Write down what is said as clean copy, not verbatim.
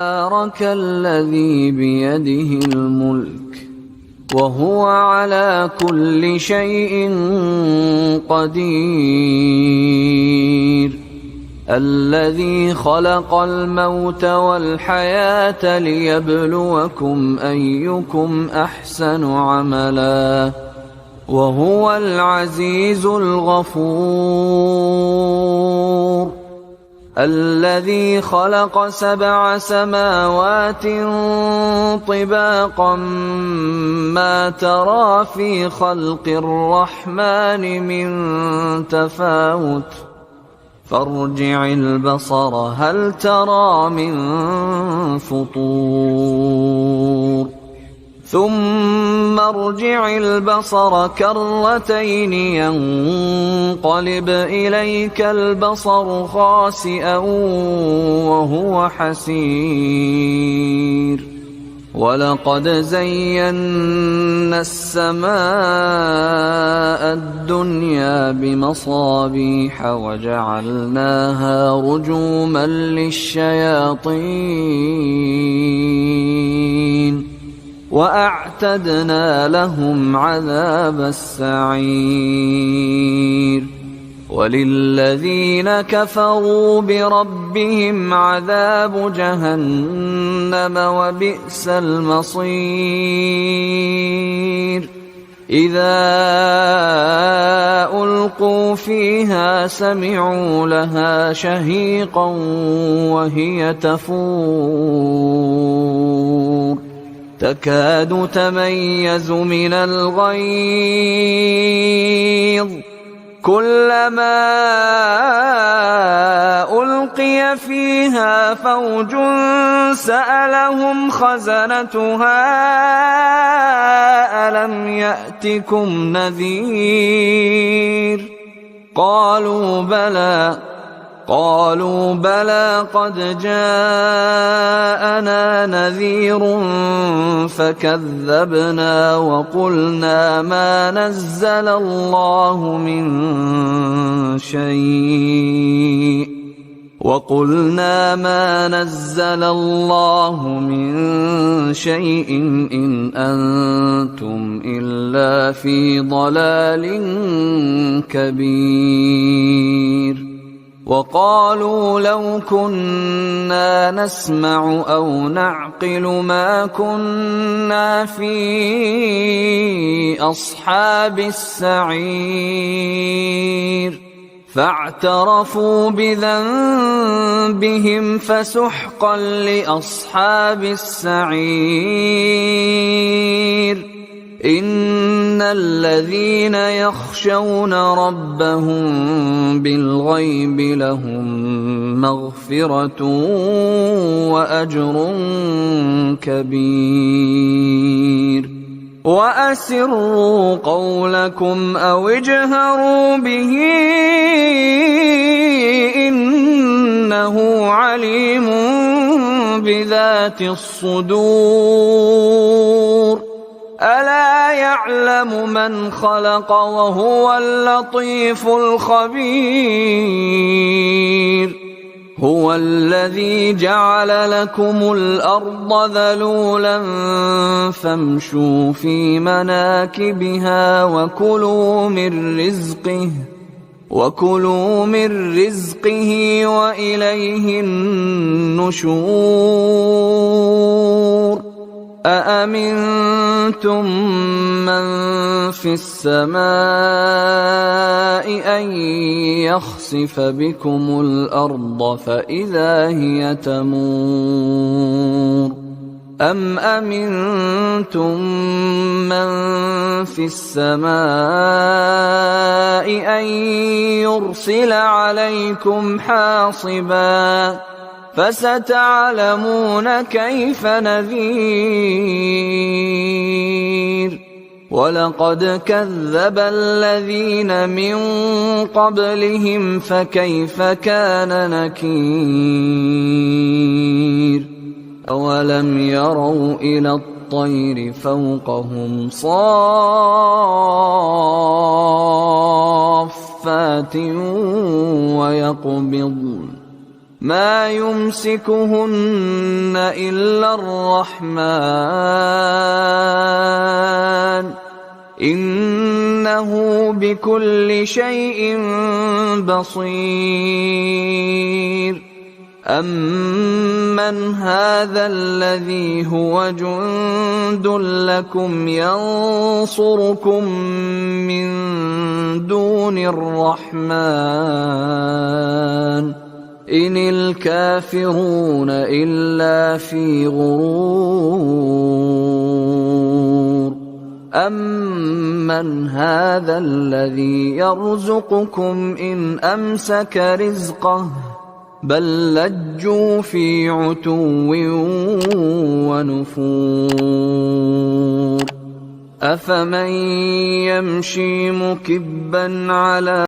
تبارك الذي بيده الملك وهو على كل شيء قدير الذي خلق الموت والحياة ليبلوكم أيكم أحسن عملا وهو العزيز الغفور الذي خلق 7 سماوات طباقا ما ترى في خلق الرحمن من تفاوت فارجع البصر هل ترى من فطور ثم ارجع البصر كرتين ينقلب إليك البصر خاسئا وهو حسير ولقد زينا السماء الدنيا بمصابيح وجعلناها رجوما للشياطين وأعتدنا لهم عذاب السعير وللذين كفروا بربهم عذاب جهنم وبئس المصير إذا ألقوا فيها سمعوا لها شهيقا وهي تفور تكاد تميز من الغيظ كلما ألقي فيها فوج سألهم خزنتها ألم يأتكم نذير قالوا بلى قد جاءنا نذير فكذبنا وقلنا ما نزل الله من شيء إن أنتم إلا في ضلال كبير وقالوا لو كنا نسمع أو نعقل ما كنا في أصحاب السعير فاعترفوا بذنبهم فسحقا لأصحاب السعير إن الذين يخشون ربهم بالغيب لهم مغفرة وأجر كبير وأسروا قولكم أو اجهروا به إنه عليم بذات الصدور ألا يعلم من خلق وهو اللطيف الخبير هو الذي جعل لكم الأرض ذلولا فامشوا في مناكبها وكلوا من رزقه وإليه النشور أأمنتم من في السماء أن يخسف بكم الأرض فإذا هي تمور أم أمنتم من في السماء أن يرسل عليكم حاصبا فستعلمون كيف نذير ولقد كذب الذين من قبلهم فكيف كان نكير أولم يروا إلى الطير فوقهم صافات ويقبضن ما يمسكهن إلا الرحمن إنه بكل شيء بصير أمن هذا الذي هو جند لكم ينصركم من دون الرحمن إن الكافرون إلا في غرور أمن هذا الذي يرزقكم إن أمسك رزقه بل لجوا في عتو ونفور أفمن يمشي مكبا على